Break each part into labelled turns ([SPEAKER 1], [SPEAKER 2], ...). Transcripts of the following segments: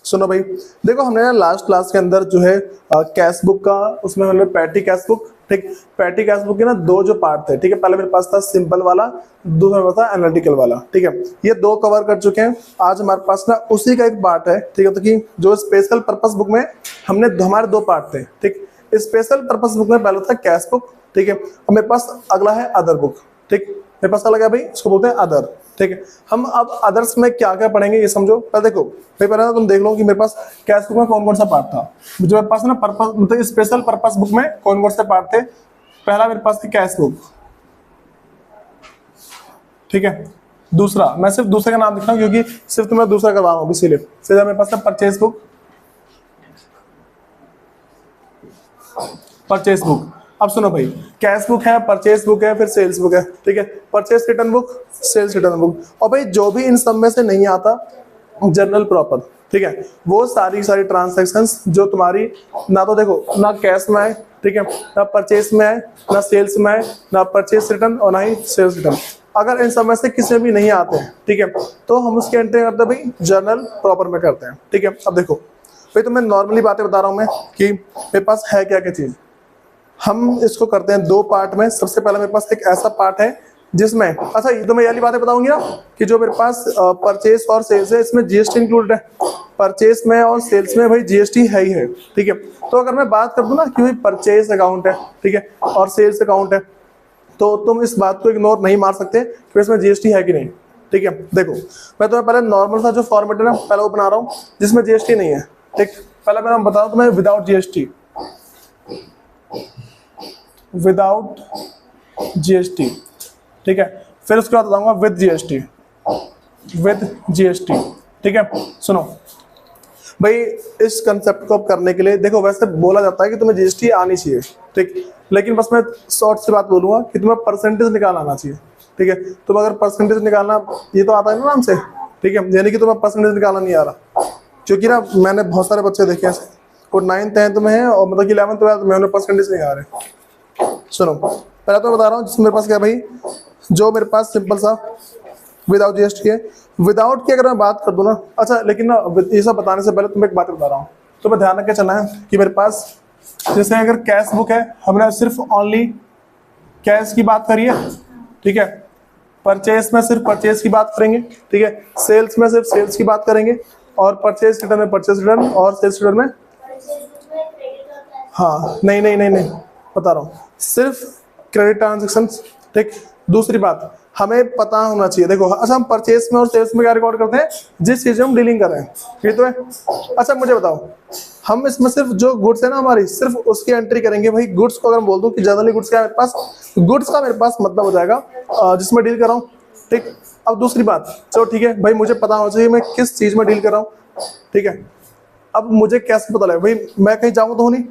[SPEAKER 1] सुनो भाई, देखो हमने ना लास्ट क्लास के अंदर जो है कैश बुक का, उसमें हमने पैटी कैश बुक, ठीक, पैटी कैश बुक के ना दो जो पार्ट थे, ठीक है, पहले मेरे पास था सिंपल वाला, दूसरा मेरे पास था एनालिटिकल वाला, ठीक है, ये दो कवर कर चुके हैं। आज हमारे पास ना उसी का एक पार्ट है, ठीक है, तो कि जो स्पेशल पर्पस बुक में हमने हमारे दो पार्ट थे, ठीक, स्पेशल पर्पस बुक में पहले था कैश बुक, ठीक है, और मेरे पास अगला है अदर बुक, ठीक, मेरे पास अलग है भाई, इसको बोलते हैं अदर, ठीक है। हम अब अदर्स में क्या क्या पढ़ेंगे ये समझो। पहले देखो भाई, पहले ना तुम देख लो कि मेरे पास कैश बुक में कौन कौन सा पार्ट था। जो मेरे पास ना पर्पस मतलब स्पेशल पर्पस बुक में कौन कौन से पार्ट थे। पहला मेरे पास थी कैश बुक, ठीक है। दूसरा, मैं सिर्फ दूसरे का नाम लिख रहा हूँ क्योंकि सिर्फ तुम्हें दूसरा करवा रहा हूँ इसीलिए। फिर मेरे पास था परचेज बुक, परचेज बुक। अब सुनो भाई, कैश बुक है, परचेज बुक है, फिर सेल्स बुक है, ठीक है, purchase return book, sales return book, और भाई जो भी इन सब में से नहीं आता जर्नल प्रॉपर, ठीक है, वो सारी सारी ट्रांजैक्शंस जो तुम्हारी ना तो देखो ना कैश में आए, ठीक है, ना परचेज में आए, ना सेल्स में आए, ना परचेज रिटर्न और ना ही सेल्स रिटर्न, अगर इन सब में से किसी में भी नहीं आते हैं, ठीक है, तो हम उसकी एंट्री करते हैं भाई जर्नल प्रॉपर में करते हैं, ठीक है। अब देखो भाई, तो मैं नॉर्मली बातें बता रहा हूँ मैं कि मेरे पास है क्या क्या चीज। हम इसको करते हैं दो पार्ट में। सबसे पहले मेरे पास एक ऐसा पार्ट है जिसमें, अच्छा ये तो मैं वाली बातें बताऊंगी ना कि जो मेरे पास परचेस और सेल्स है, इसमें जीएसटी इंक्लूडेड है। परचेस में और सेल्स में भाई जीएसटी है ही है, ठीक है। तो अगर मैं बात कर दूं ना कि भाई परचेस अकाउंट है, ठीक है, और सेल्स अकाउंट है, तो तुम इस बात को इग्नोर नहीं मार सकते कि इसमें जीएसटी है कि नहीं, ठीक है। देखो मैं तुम्हें पहले नॉर्मल सा जो फॉर्मेट है ना पहले वो बना रहा हूँ जिसमें जीएसटी नहीं है, ठीक। पहले मैं बताऊँ तुम्हें विदाउट जीएसटी, विदाउट जीएसटी, ठीक है। फिर उसके बाद बताऊंगा विद जीएसटी, विद जीएसटी, ठीक है। सुनो भाई, इस कंसेप्ट को करने के लिए देखो वैसे बोला जाता है कि तुम्हें जीएसटी आनी चाहिए, ठीक, लेकिन बस मैं शॉर्ट से बात बोलूंगा कि तुम्हें परसेंटेज निकालना आना चाहिए, ठीक है। तुम अगर परसेंटेज निकालना ये तो आता है ना नाम से, ठीक है, यानी कि तुम्हें परसेंटेज निकालना नहीं आ रहा, क्योंकि ना मैंने बहुत सारे बच्चे देखे ऐसे, वो 9th-10th में है और मतलब कि 11th-12th में उन्हें परसेंटेज नहीं आ रहे। सुनो पहले तो बता रहा हूँ जिसमें मेरे पास क्या भाई, जो मेरे पास सिंपल सा विदाउट जीएसटी है। विदाउट की अगर मैं बात कर दूं ना, अच्छा लेकिन ना ये सब बताने से पहले तुम्हें एक बात बता रहा हूँ, तो मैं ध्यान रख के चलना है कि मेरे पास जैसे अगर कैश बुक है, हमने सिर्फ ओनली कैश की बात करी है, ठीक है। परचेस में सिर्फ परचेस की बात करेंगे, ठीक है। सेल्स में सिर्फ सेल्स की बात करेंगे, और परचेस रिटर्न में परचेस रिटर्न, और सेल्स रिटर्न में हाँ नहीं नहीं नहीं नहीं बता रहा हूँ सिर्फ क्रेडिट ट्रांजेक्शन, ठीक। दूसरी बात हमें पता होना चाहिए, देखो अच्छा हम परचेस में और सेल्स में क्या रिकॉर्ड करते हैं, जिस चीज में हम डीलिंग कर रहे हैं, ये तो है। अच्छा मुझे बताओ, हम इसमें सिर्फ जो गुड्स है ना हमारी, सिर्फ उसकी एंट्री करेंगे भाई। गुड्स को अगर मैं बोल दूं कि जनरली गुड्स क्या है मेरे पास, गुड्स का मेरे पास मतलब हो जाएगा जिसमें डील कर रहा हूँ, ठीक। अब दूसरी बात, चलो ठीक है भाई, मुझे पता होना चाहिए मैं किस चीज में डील कर रहा हूँ, ठीक है। अब मुझे कैसे पता लगे भाई, मैं कहीं जाऊंगा तो नहीं,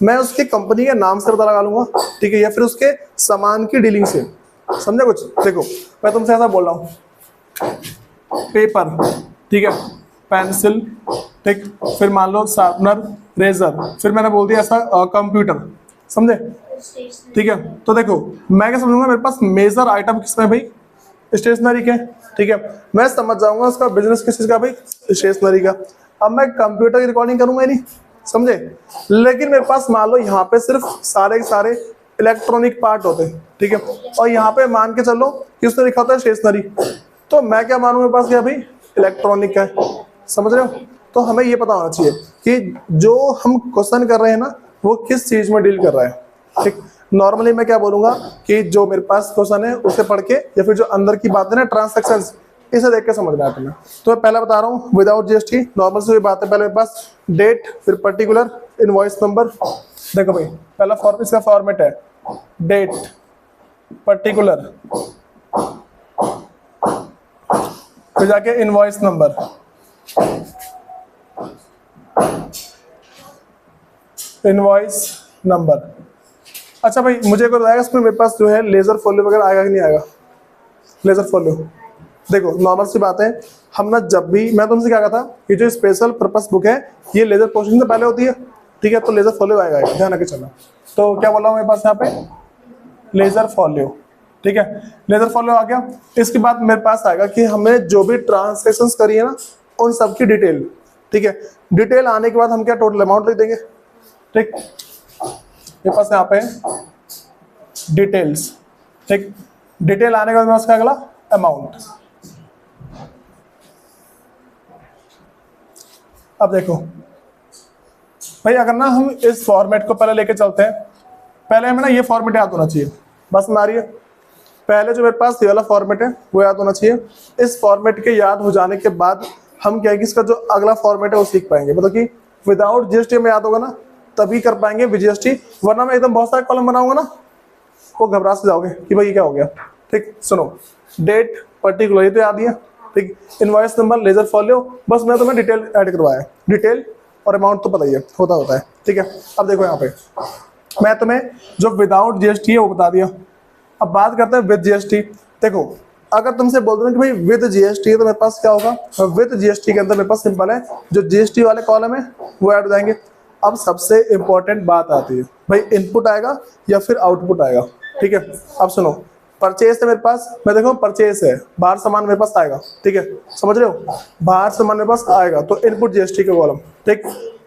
[SPEAKER 1] मैं उसकी कंपनी के नाम से पता लगा लूंगा, ठीक है, या फिर उसके सामान की डीलिंग से, समझे कुछ। देखो मैं तुमसे ऐसा बोल रहा हूँ, पेपर, ठीक है, पेंसिल, ठीक, फिर मान लो शार्पनर, रेजर, फिर मैंने बोल दिया ऐसा कंप्यूटर, समझे, ठीक है। तो देखो मैं क्या समझूंगा, मेरे पास मेजर आइटम किसमें भाई, स्टेशनरी के, ठीक है। मैं समझ जाऊंगा उसका बिजनेस किस चीज का भाई, स्टेशनरी का। अब मैं कंप्यूटर की रिकॉर्डिंग करूंगा ही नहीं, समझे, लेकिन मेरे पास मान लो यहाँ पे सिर्फ सारे के सारे इलेक्ट्रॉनिक पार्ट होते हैं, ठीक है, और यहाँ पे मान के चलो कि उसने लिखा होता है स्टेशनरी, तो मैं क्या मानूं मेरे पास क्या भाई इलेक्ट्रॉनिक का है, समझ रहे हो। तो हमें ये पता होना चाहिए कि जो हम क्वेश्चन कर रहे हैं ना वो किस चीज में डील कर रहा है, ठीक। नॉर्मली मैं क्या बोलूंगा कि जो मेरे पास क्वेश्चन है उसे पढ़ के या फिर जो अंदर की बात है ना ट्रांसैक्शंस, इसे देख के समझना है तुम्हें। तो मैं पहले बता रहा हूँ विदाउट जीएसटी, नॉर्मल से बात है, पहले मेरे पास डेट, फिर पर्टिकुलर, इनवॉइस नंबर। देखो भाई पहला फॉर्म इसका फॉर्मेट है डेट, पर्टिकुलर, फिर जाके इनवॉइस नंबर, इनवॉइस नंबर। अच्छा भाई मुझे को बताएगा इसमें मेरे पास जो है लेजर फोलियो वगैरह आएगा कि नहीं आएगा। लेजर फोलियो देखो नॉर्मल सी बात है, हम ना जब भी, मैं तुमसे क्या कहा था कि जो स्पेशल पर्पस बुक है ये लेजर पोर्शन से पहले होती है, ठीक है, तो लेजर फोलियो आएगा, ध्यान रखे चलना। तो क्या बोला हूँ मेरे पास यहाँ पे लेजर फोलियो, ठीक है, लेजर फोलियो आ गया। इसके बाद मेरे पास आएगा कि हमने जो भी ट्रांसैक्शंस करी है ना उन सब की डिटेल, ठीक है। डिटेल आने के बाद हम क्या टोटल अमाउंट लिख देंगे, ठीक। मेरे पास यहाँ पे डिटेल्स, ठीक। डिटेल आने के बाद मेरे पास क्या अगला अमाउंट। अब देखो भाई, अगर ना हम इस फॉर्मेट को पहले लेके चलते हैं, पहले हमें ना ये फॉर्मेट याद होना चाहिए, बस में आ रही है। पहले जो मेरे पास ये वाला फॉर्मेट है वो याद होना चाहिए। इस फॉर्मेट के याद हो जाने के बाद हम क्या है कि इसका जो अगला फॉर्मेट है वो सीख पाएंगे। मतलब कि विदाउट जीएसटी में याद होगा ना तभी कर पाएंगे विद जीएसटी, वरना मैं एकदम बहुत सारे कॉलम बनाऊंगा ना वो घबरा से जाओगे कि भाई ये क्या हो गया। ठीक, सुनो, डेट पर्टिकुलर ये तो याद ही है, ठीक। इनवॉइस नंबर, लेजर फॉलो, बस मैं तुम्हें डिटेल ऐड करवाया है। डिटेल और अमाउंट तो पता ही है, होता है, ठीक है। अब देखो यहाँ पे मैं तुम्हें जो विदाउट जीएसटी है वो बता दिया। अब बात करते हैं विद जीएसटी। देखो अगर तुमसे बोल दो कि भाई विद जीएसटी है तो मेरे पास क्या होगा, विद जीएसटी के अंदर मेरे पास सिंपल है, जो जीएसटी वाले कॉलम है वो ऐड हो जाएंगे। अब सबसे इंपॉर्टेंट बात आती है भाई, इनपुट आएगा या फिर आउटपुट आएगा, ठीक है। अब सुनो, परचेस है मेरे पास, मैं देखो परचेस है, बाहर सामान मेरे पास आएगा, ठीक है, समझ रहे हो, बाहर सामान मेरे पास आएगा तो इनपुट जीएसटी का कॉलम, ठीक।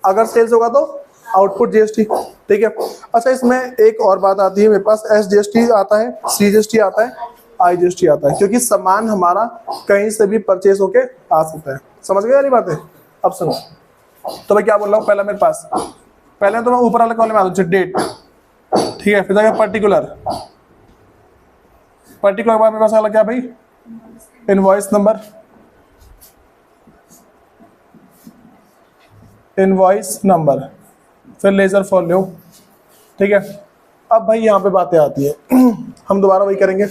[SPEAKER 1] अगर सेल्स होगा तो आउटपुट जीएसटी, ठीक है। अच्छा, इसमें एक और बात आती है, मेरे पास एसजीएसटी आता है, सीजीएसटी आता है, आईजीएसटी आता है, क्योंकि सामान हमारा कहीं से भी परचेस होके आ सकता है। समझ गए वाली बात है। अब सुनो, तो मैं क्या बोल रहा हूँ, पहला मेरे पास, पहले तो मैं ऊपर वाले कॉलम में आ दूँ डेट, ठीक है, फिर जाएगा पर्टिकुलर, पर्टिकुलर के बाद मेरे पास आ क्या भाई, इनवॉइस नंबर, इनवॉइस नंबर, फिर लेजर फॉलो, ठीक है। अब भाई यहाँ पे बातें आती है हम दोबारा वही करेंगे,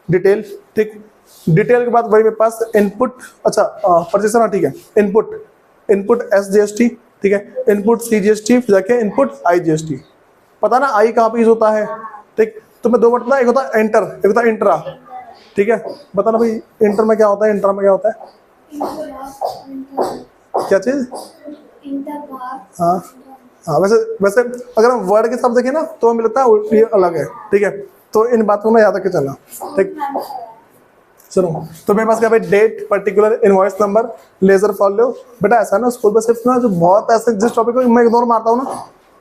[SPEAKER 1] डिटेल, ठीक। डिटेल के बाद वही मेरे पास इनपुट, अच्छा परचेसर, हाँ ठीक है, इनपुट, इनपुट एसजीएसटी, ठीक है, इनपुट सीजीएसटी, फिर जाके इनपुट आईजीएसटी। पता ना आई कहाँ पे यूज होता है, ठीक। तो मैं दो वर्ड पता, एक होता है एंटर, एक होता है इंट्रा, ठीक है। बताना भाई इंटर में क्या होता है, इंट्रा में क्या होता है, क्या चीज, हाँ हाँ। वैसे अगर हम वर्ड के शब्द देखें ना तो हमें लगता है ये अलग है, ठीक है। तो इन बातों में याद रख के चलना, ठीक। सुनो, तो मेरे पास क्या भाई, date particular, invoice number, ledger folio. बेटा ऐसा ना स्कूल में सिर्फ ना जो बहुत ऐसे जिस टॉपिक को मैं इग्नोर मारता हूँ ना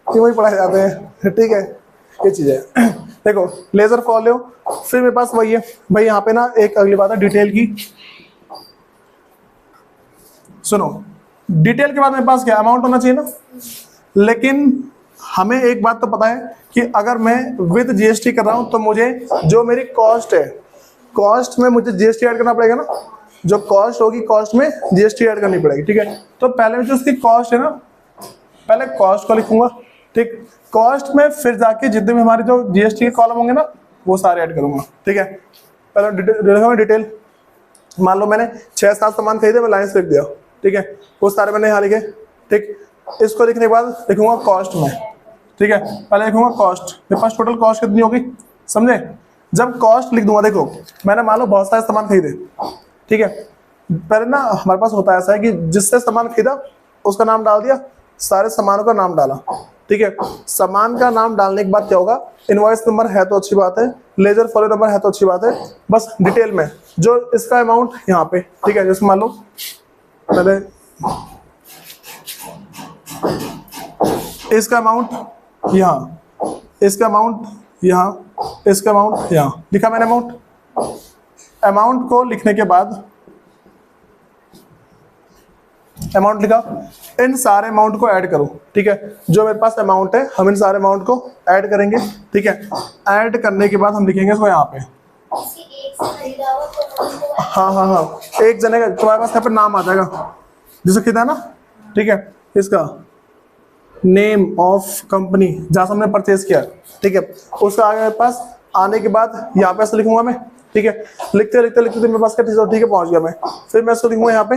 [SPEAKER 1] कि वही पढ़ाए जाते हैं, ठीक है, ये चीज है। देखो लेजर फॉलो, फिर मेरे पास वही है भाई, यहाँ पे ना एक अगली बात है डिटेल की। सुनो, डिटेल के बाद मेरे पास क्या अमाउंट होना चाहिए ना, लेकिन हमें एक बात तो पता है कि अगर मैं विद जीएसटी कर रहा हूं तो मुझे जो मेरी कॉस्ट है, कॉस्ट में मुझे जीएसटी ऐड करना पड़ेगा ना, जो कॉस्ट होगी कॉस्ट में जीएसटी ऐड करनी पड़ेगी, ठीक है। तो पहले जो उसकी कॉस्ट है ना, पहले कॉस्ट को लिखूंगा, ठीक। कॉस्ट में फिर जाके जितने भी हमारे जो जीएसटी के कॉलम होंगे ना वो सारे ऐड करूंगा, ठीक है। पहले डिटेल, मान लो मैंने 6-7 सामान खरीदे, मैं लाइन से लिख दिया, ठीक है, वो सारे मैंने यहाँ लिखे, ठीक। इसको लिखने के बाद लिखूंगा कॉस्ट में, ठीक है, पहले लिखूंगा कॉस्ट, मेरे पास टोटल कॉस्ट कितनी होगी, समझे। जब कॉस्ट लिख दूंगा, देखो मैंने मान लो बहुत सारे सामान खरीदे, ठीक है, पहले ना हमारे पास होता है ऐसा है कि जिससे सामान खरीदा उसका नाम डाल दिया, सारे सामानों का नाम डाला, ठीक है। सामान का नाम डालने के बाद क्या होगा, इनवॉइस नंबर है तो अच्छी बात है, लेजर फॉलो नंबर है तो अच्छी बात है, बस डिटेल में जो इसका अमाउंट यहाँ पे, ठीक है, जैसे मान लो पहले इसका अमाउंट यहाँ, इसका अमाउंट यहाँ, इसका अमाउंट यहाँ लिखा मैंने अमाउंट। अमाउंट को लिखने के बाद अमाउंट लिखा, इन सारे अमाउंट को ऐड करो, ठीक है। जो मेरे पास अमाउंट है हम इन सारे अमाउंट को ऐड करेंगे, ठीक है। ऐड करने के बाद हम लिखेंगे इसको यहाँ पे, हाँ हाँ हाँ, एक जने का तुम्हारे पास यहाँ पे नाम आ जाएगा जिसे खरीदा ना, ठीक है, इसका नेम ऑफ कंपनी जहाँ से हमने परचेज किया, ठीक है, उसका आगे मेरे पास आने के बाद यहाँ पे ऐसे लिखूंगा मैं, ठीक है। लिखते लिखते लिखते मेरे पास क्या, ठीक है पहुंच गया मैं, फिर मैं इसको लिखूंगा यहाँ पे,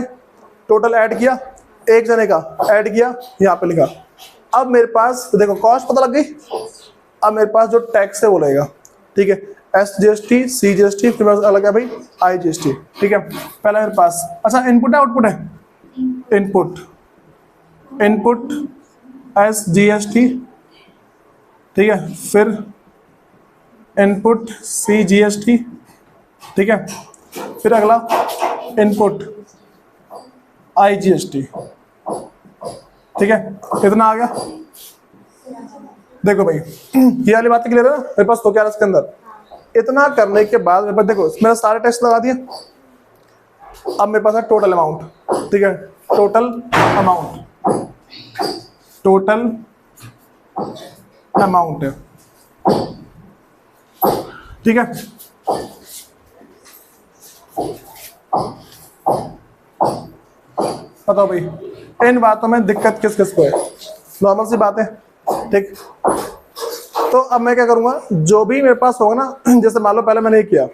[SPEAKER 1] टोटल ऐड किया, एक जने का ऐड किया, यहाँ पे लिखा। अब मेरे पास देखो कॉस्ट पता लग गई, अब मेरे पास जो टैक्स है वो लगेगा, ठीक है, एसजीएसटी, सीजीएसटी, फिर अलग है भाई आईजीएसटी, ठीक है। पहला मेरे पास, अच्छा इनपुट है आउटपुट है, इनपुट, इनपुट एसजीएसटी, ठीक है, फिर इनपुट सीजीएसटी, ठीक है, फिर अगला इनपुट आईजीएसटी, ठीक है, इतना आ गया। देखो भाई ये वाली बातें क्लियर है ना, मेरे पास तो क्या है इसके अंदर। इतना करने के बाद मेरे पास देखो मेरा सारे टेस्ट लगा दिए। अब मेरे पास है टोटल अमाउंट, ठीक है, टोटल अमाउंट, टोटल अमाउंट है, ठीक है। बताओ भाई इन बातों में दिक्कत किस किस को है? नॉर्मल सी बात है, ठीक। तो अब मैं क्या करूंगा, जो भी मेरे पास होगा ना, जैसे मान लो पहले मैंने ये किया,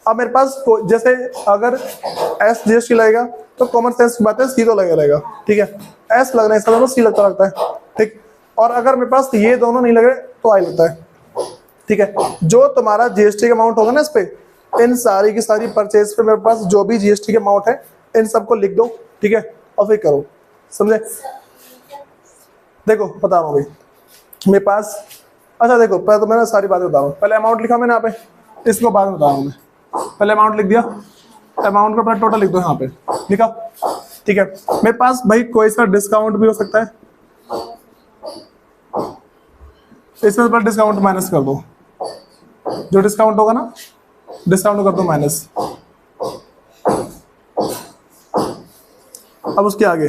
[SPEAKER 1] अब मेरे पास जैसे अगर एस जीएसटी लगेगा तो कॉमन सेंस की बात है सी तो लगे रहेगा, ठीक है। एस लगने से सी लगता है, ठीक। और अगर मेरे पास ये दोनों नहीं लगे तो आई लगता है, ठीक है। जो तुम्हारा जीएसटी का अमाउंट होगा ना इस पे, इन सारी की सारी परचेज पे मेरे पास जो भी जीएसटी के अमाउंट है इन सबको लिख दो, ठीक है, और फिर करो, समझे। देखो बता रहा हूँ भाई मेरे पास, अच्छा देखो पहले तो मैंने सारी बातें बता रहा हूँ। पहले अमाउंट लिखा मैंने यहाँ पे, इसको बाद में बता रहा हूँ मैं। पहले अमाउंट लिख दिया, अमाउंट का अपना टोटल लिख दो यहाँ पे, लिखा, ठीक है। मेरे पास भाई कोई सा डिस्काउंट भी हो सकता है, इसमें पर डिस्काउंट माइनस कर दो, जो डिस्काउंट होगा ना डिस्काउंट कर दो माइनस। अब उसके आगे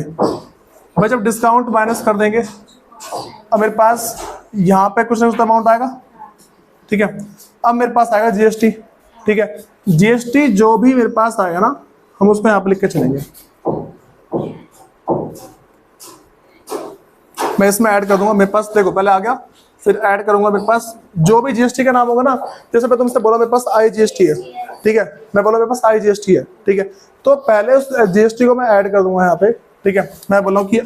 [SPEAKER 1] भाई जब डिस्काउंट माइनस कर देंगे, अब मेरे पास यहाँ पे कुछ ना कुछ अमाउंट आएगा, ठीक है। अब मेरे पास आएगा जीएसटी, ठीक है। जीएसटी जो भी मेरे पास आएगा ना, हम उसको यहाँ पे लिख के चलेंगे। मैं इसमें ऐड कर दूंगा, मेरे पास देखो पहले आ गया, फिर ऐड करूंगा मेरे पास जो भी जीएसटी का नाम होगा ना। जैसे मैं तुमसे बोला मेरे पास IGST है, ठीक है, मैं बोला मेरे पास IGST है, ठीक है। तो पहले उस जीएसटी को मैं ऐड कर दूंगा यहाँ पे, ठीक है। मैं बोला हूँ कि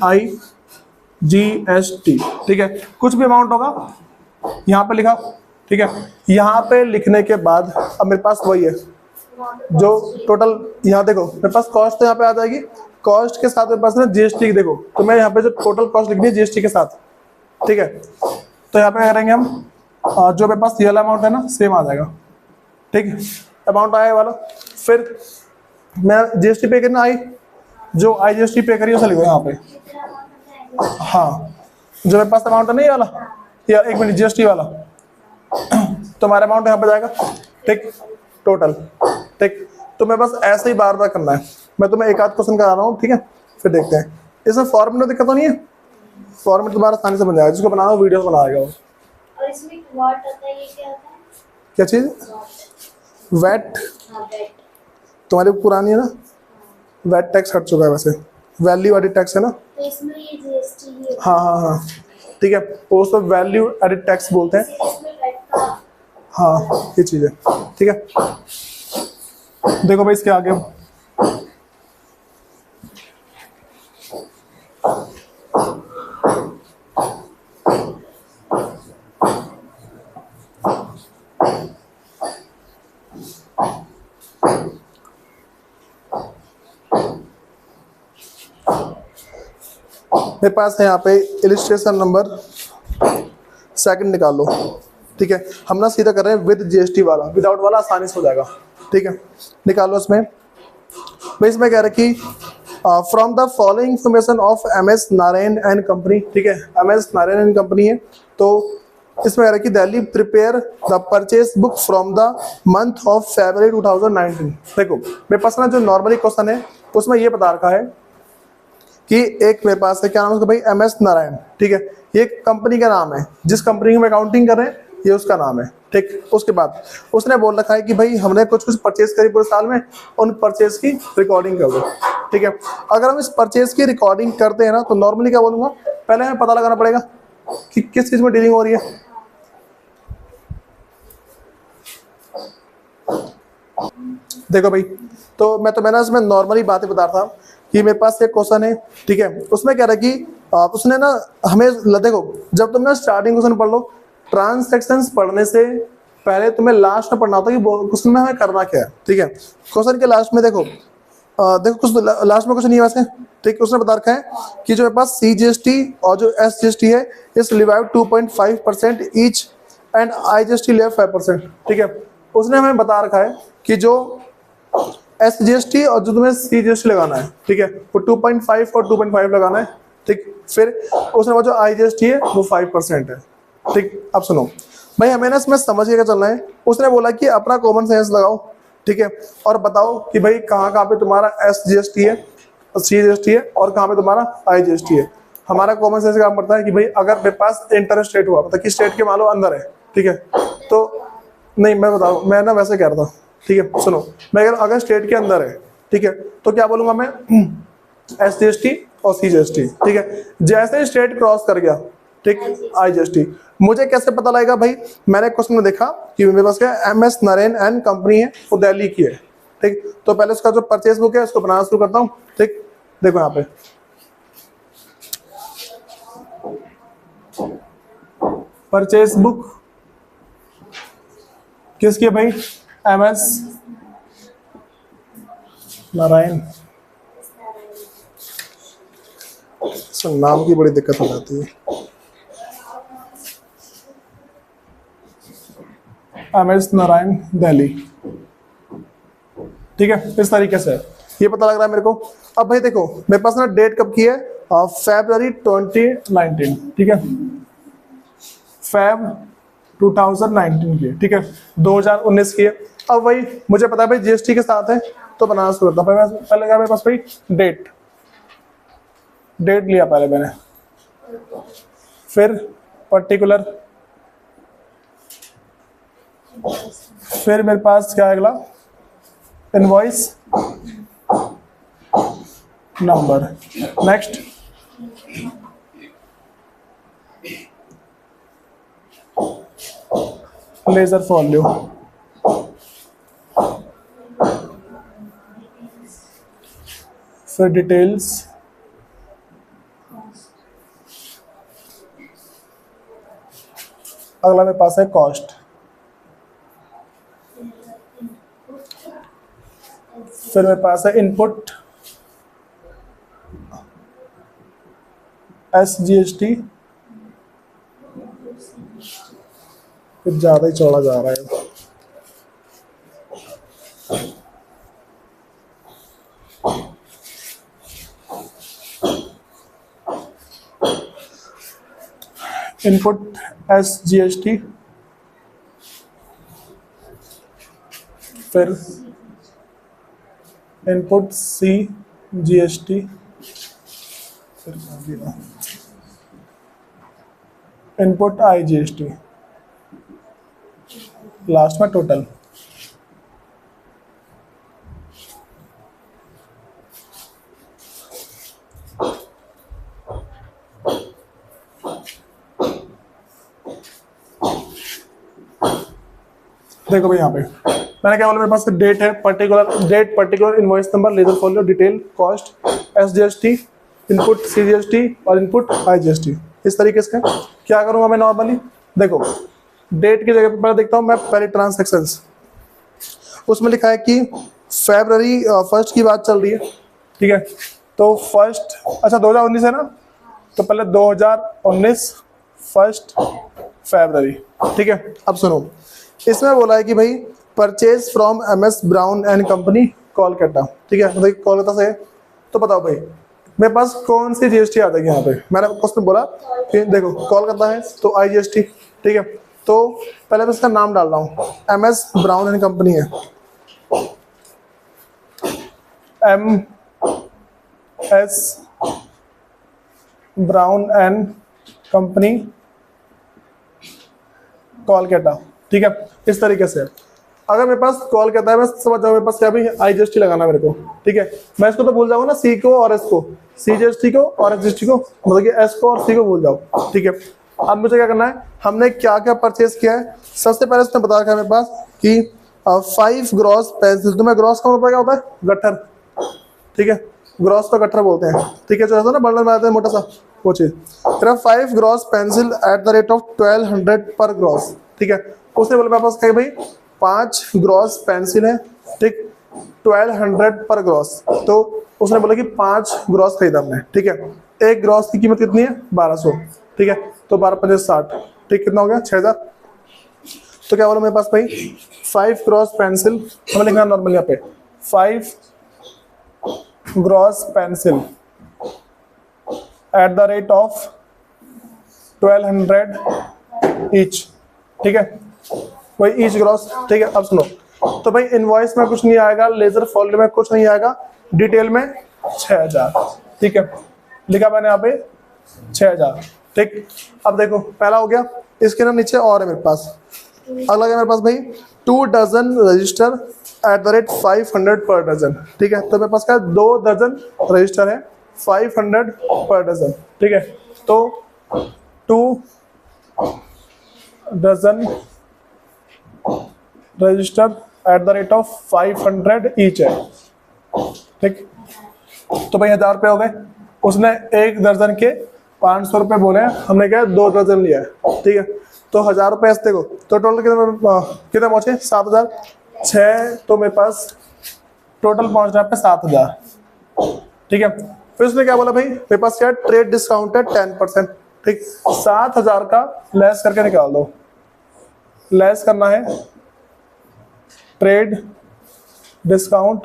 [SPEAKER 1] IGST, ठीक है। कुछ भी अमाउंट होगा यहाँ पे लिखा, ठीक है। यहाँ पे लिखने के बाद अब मेरे पास वही है जो टोटल, यहाँ देखो मेरे पास कॉस्ट तो यहाँ पे आ जाएगी, कॉस्ट के साथ मेरे पास ना जीएसटी देखो, तो मैं यहाँ पे जो टोटल कॉस्ट लिखनी है जीएसटी के साथ, ठीक है। तो यहाँ पे क्या करेंगे हम, जो मेरे पास ये वाला अमाउंट है ना सेम आ जाएगा, ठीक है। अमाउंट आया वाला, फिर मैं जीएसटी पे करना आई, जो IGST पे करी उसे लिखो यहाँ पे, हाँ। जो मेरे पास अमाउंट है ना ये वाला, या एक मिनट जीएसटी वाला, तो हमारा अमाउंट यहाँ पे जाएगा, ठीक, टोटल, ठीक। तो मेरे पास ऐसे ही बार बार करना है। मैं तुम्हें एक आध क्वेश्चन करा रहा हूँ, ठीक है, फिर देखते हैं। इसमें फॉर्मेट में दिक्कत तो नहीं है, फॉर्मेट तुम्हारा आसानी से बन जाएगा, जिसको बनाना हो वीडियो बनाएगा वो।
[SPEAKER 2] और इसमें वॉट आता है, ये क्या होता है?
[SPEAKER 1] क्या चीज? वैट, तुम्हारी पुरानी है ना, वैट टैक्स हट चुका है वैसे, वैल्यू एडिड टैक्स है ना,
[SPEAKER 2] तो इसमें ये जीएसटी है।
[SPEAKER 1] हाँ हाँ हाँ, ठीक है, वो उसको वैल्यू एडिड टैक्स बोलते हैं,
[SPEAKER 2] इसमें वैट का
[SPEAKER 1] हाँ ये चीज है, ठीक है। देखो भाई इसके आगे मेरे पास है यहाँ पे इलिस्ट्रेशन नंबर सेकंड निकाल लो, ठीक है। हम ना सीधा कर रहे हैं विद जीएसटी वाला, विदाउट वाला आसानी से हो जाएगा, ठीक है। निकालो इसमें भाई, इसमें कह रहे कि from the following information of MS Narayan and company, ठीक है, MS नारायण एंड कंपनी है। तो इसमें कह रहा है कि Delhi prepare the purchase book from the month of February 2019। देखो मेरे पास ना जो नॉर्मली क्वेश्चन है उसमें ये बता रखा है कि एक मेरे पास है, क्या नाम है उसका भाई, MS नारायण, ठीक है। ये कंपनी का नाम है, जिस कंपनी की हम अकाउंटिंग कर रहे हैं ये उसका नाम है, ठीक। उसके बाद उसने बोल रखा है कि भाई हमने कुछ कुछ परचेज करी पूरे साल में, उन परचेज की रिकॉर्डिंग कर दो, ठीक है। अगर हम इस परचेज की रिकॉर्डिंग करते हैं ना, तो नॉर्मली क्या बोलूंगा, पहले हमें पता लगाना पड़ेगा कि किस चीज में डीलिंग हो रही है। देखो भाई, तो मैंने इसमें नॉर्मली बातें बता रहा था कि मेरे पास एक क्वेश्चन है, ठीक है। उसमें क्या रहा कि उसने ना हमें, देखो जब तुम ना स्टार्टिंग क्वेश्चन पढ़ लो, ट्रांसैक्शंस पढ़ने से पहले तुम्हें लास्ट में पढ़ना होता है कि क्वेश्चन में हमें करना क्या है, ठीक है। क्वेश्चन के लास्ट में देखो, देखो कुछ लास्ट में क्वेश्चन ये वैसे, ठीक। उसने बता रखा है कि जो मेरे पास CGST और जो SGST है इस लिवाइव 2.5% ईच एंड IGST लिव 5%, ठीक है। उसने हमें बता रखा है कि जो SGST और जो तुम्हें CGST लगाना है, ठीक है, वो 2.5 और 2.5 लगाना है, ठीक। फिर उसने बोला जो IGST है वो 5% है, ठीक। अब सुनो भाई, हमें ना इसमें समझ के चलना है। उसने बोला कि अपना कॉमन सेंस लगाओ, ठीक है, और बताओ कि भाई कहाँ कहाँ पे तुम्हारा SGST है, CGST है, और कहाँ पे तुम्हारा IGST है। हमारा कॉमन सेंस काम करता है कि भाई अगर मेरे पास इंटर स्टेट हुआ, मतलब कि स्टेट के मान लो अंदर है, ठीक है, तो नहीं मैं बताऊँ, मैं ना वैसे कह रहा था, ठीक है। सुनो, मैं अगर स्टेट के अंदर है, ठीक है, तो क्या बोलूंगा मैं, SGST और CGST, ठीक है। जैसे ही स्टेट क्रॉस कर गया, ठीक, IGST। मुझे कैसे पता लगेगा भाई, मैंने क्वेश्चन में देखा कि मेरे पास क्या MS नरेन एंड कंपनी है, वो दिल्ली की है, ठीक। तो पहले उसका जो परचेज बुक है उसको बनाना शुरू करता हूँ, ठीक। देखो यहाँ पे परचेज बुक किसकी है भाई, MS नारायण। नाम की बड़ी दिक्कत हो जाती है। MS नारायण दिल्ली, ठीक है। इस तरीके से ये पता लग रहा है मेरे को। अब भाई देखो मेरे पास ना डेट कब की है, February 2019, ठीक है, Feb 2019 की, ठीक है, 2019 की है। अब भाई मुझे पता है भाई GST के साथ है, तो बनाना शुरू करता हूँ। पहले क्या मेरे पास भाई, डेट लिया पहले मैंने, फिर पर्टिकुलर, फिर मेरे पास क्या है अगला, invoice number, next ledger folio, फिर डिटेल्स, अगला मेरे पास है कॉस्ट, फिर मेरे पास है इनपुट SGST, कुछ ज्यादा ही चौड़ा जा रहा है। इनपुट SGST, फिर इनपुट CGST, फिर इनपुट IGST, लास्ट में टोटल। देखो भाई यहाँ पे मैंने क्या बोला, मेरे पास डेट है, particular invoice number, ledger folio, detail, cost, SGST, input CGST और इनपुट IGST। इस तरीके से क्या करूंगा मैं नॉर्मली, देखो डेट की जगह पे पहले देखता हूँ मैं, पहले ट्रांसैक्शंस, उसमें लिखा है कि February 1 की बात चल रही है, ठीक है। तो फर्स्ट, अच्छा 2019 है ना, तो पहले 2019 1 February, ठीक है। अब सुनो, इसमें बोला है कि भाई purchase from MS brown and company Kolkata, ठीक है, मतलब कोलकाता से है। तो बताओ भाई मेरे पास कौन सी GST आ जाएगी यहाँ पे, मैंने क्वेश्चन बोला कि देखो कोलकाता है तो IGST, ठीक है। तो पहले मैं इसका नाम डाल रहा हूँ, MS ब्राउन एंड कंपनी है, MS brown and company Kolkata, ठीक है। इस तरीके से अगर मेरे पास कोलकाता है, मैं समझ जाऊँ मेरे पास क्या भी IGST लगाना मेरे को, ठीक है। मैं इसको तो भूल जाऊंगा ना, C को और S को, CGST को और SGST को, मतलब कि S को और C को भूल जाओ, ठीक है। अब मुझे क्या करना है, हमने क्या क्या परचेज किया है। सबसे पहले उसने बता रखा है मेरे पास कि 5 ग्रॉस पेंसिल, तुम्हें ग्रॉस का मतलब क्या होता है, गट्ठर, ठीक है, ग्रॉस तो गट्ठर बोलते हैं, ठीक है, जो ऐसा ना बंडल में आता है मोटा सा, वो चीज। फिर 5 gross pencil eight the rate of 1200 पर ग्रॉस, ठीक है। उसने बोला मेरे पास क्या भाई 5 ग्रॉस पेंसिल है, ठीक, 1200 पर ग्रॉस। तो उसने बोला कि 5 ग्रॉस खरीदा हमने, ठीक है। एक ग्रॉस की कीमत कितनी है, 1200, ठीक है। तो 12 5 60, ठीक, कितना हो गया 6000। तो क्या बोला मेरे पास भाई 5 ग्रॉस पेंसिल, हमें लिखना नॉर्मल यहाँ पे 5 gross pencil eight the rate of 1200 each, ठीक है, वही ईच ग्रॉस, ठीक है। अब सुनो, तो भाई इनवॉइस में कुछ नहीं आएगा, लेजर फोल्ड में कुछ नहीं आएगा, डिटेल में 6000, ठीक है, लिखा मैंने यहाँ पे 6000, ठीक। अब देखो पहला हो गया, इसके ना नीचे और है मेरे पास, अगला है मेरे पास भाई 2 dozen register at the rate 500 पर डजन, ठीक है। तो मेरे पास क्या है, 2 डजन रजिस्टर है 500 पर डजन, ठीक है। तो 2 dozen register at the rate of 500 each है, ठीक। तो भाई 1000 रुपये हो गए, उसने एक दर्जन के 500 रुपये बोले हैं, हमने क्या 2 दर्जन लिया है, ठीक है। तो 1000 रुपये ऐसे देखो, तो टोटल कितने पहुंचे 7000, 6, तो मेरे पास टोटल पहुंच रहा है 7000, ठीक है। फिर उसने क्या बोला भाई, मेरे पास क्या ट्रेड डिस्काउंट है 10%, ठीक। 7000 का लेस करके निकाल दो, लेस करना है, ट्रेड डिस्काउंट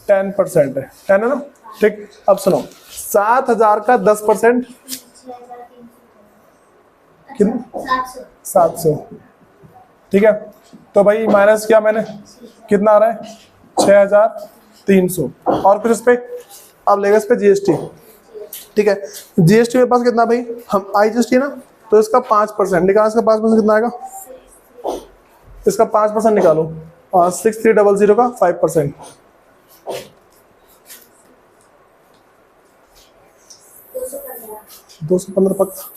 [SPEAKER 1] 10% है, 10 है ना, ठीक। अब सुनो, 7000 का 10% 700, ठीक है। तो भाई माइनस किया मैंने, कितना आ रहा है 6300, और फिर इस पे अब लेगा इस पे जीएसटी, ठीक है। जीएसटी मेरे पास कितना भाई, हम आई जीएसटी ना, तो इसका 5% निकालो, इसका 5% कितना आएगा, इसका 5% निकालो, और 6300 का 5%, 215 पक्का,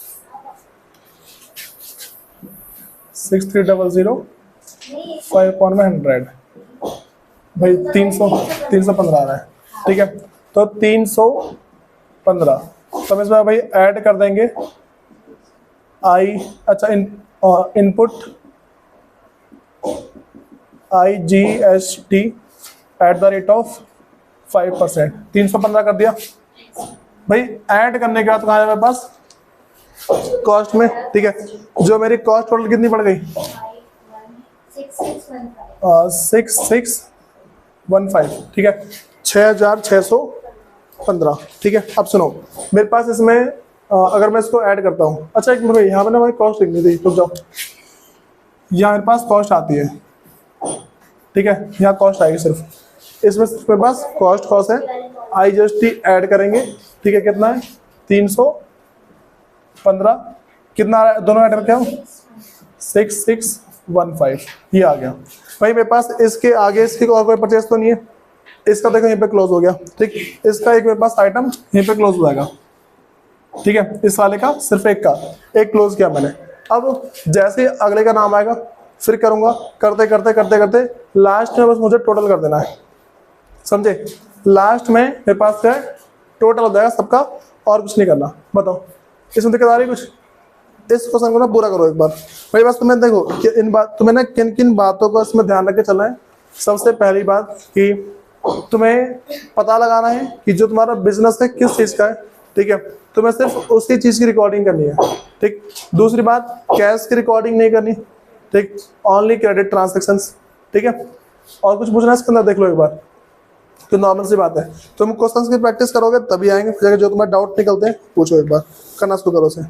[SPEAKER 1] 6300 5/100 भाई 315 आ रहा है, ठीक है। तो 315, तो हम इसमें भाई ऐड कर देंगे अच्छा input IGST eight the rate of 5%, 315 कर दिया भाई। ऐड करने के बाद कहाँ है मेरे पास, कॉस्ट में, ठीक है। जो मेरी कॉस्ट टोटल कितनी पड़ गई, 6615, ठीक है, 6615, ठीक है। अब सुनो, मेरे पास इसमें अगर मैं इसको ऐड करता हूँ, अच्छा एक मिनट, यहाँ पे ना भाई कॉस्ट लिखनी थी, रुक जाओ, यहाँ मेरे पास कॉस्ट आती है, ठीक है, यहाँ कॉस्ट आएगी सिर्फ, इसमें सिर्फ मेरे पास कॉस्ट है, IGST ऐड करेंगे, ठीक है, कितना है 315, कितना आ रहा है दोनों ऐड करके, 6615, ये आ गया भाई। मेरे पास इसके आगे इसकी और कोई परचेस तो नहीं है, इसका देखो यहीं पे क्लोज हो गया, ठीक। इसका एक मेरे पास आइटम यहीं पे क्लोज हो जाएगा, ठीक है। इस वाले का सिर्फ एक क्लोज किया मैंने। अब जैसे अगले का नाम आएगा फिर करूंगा, करते करते करते करते लास्ट में बस मुझे टोटल कर देना है, समझे। लास्ट में मेरे पास क्या है, टोटल हो जाएगा सबका, और कुछ नहीं करना। बताओ इसमें दिक्कत आ रही है कुछ, इस क्वेश्चन को ना पूरा करो एक बार भाई। बस तुम्हें देखो कि तुम्हें ना किन किन बातों को इसमें ध्यान रख के चलना है। सबसे पहली बात कि तुम्हें पता लगाना है कि जो तुम्हारा बिजनेस है किस चीज़ का है, ठीक है। तुम्हें सिर्फ उसी चीज़ की रिकॉर्डिंग करनी है, ठीक। दूसरी बात, कैश की रिकॉर्डिंग नहीं करनी, ठीक, ओनली क्रेडिट ट्रांजेक्शंस, ठीक है। और कुछ पूछना है इसके अंदर, देख लो एक बार, तो नॉर्मल सी बात है। तुम क्वेश्चंस की प्रैक्टिस करोगे तभी आएंगे, फिर जो तुम्हारे डाउट निकलते हैं पूछो, एक बार करना शुरू करो से।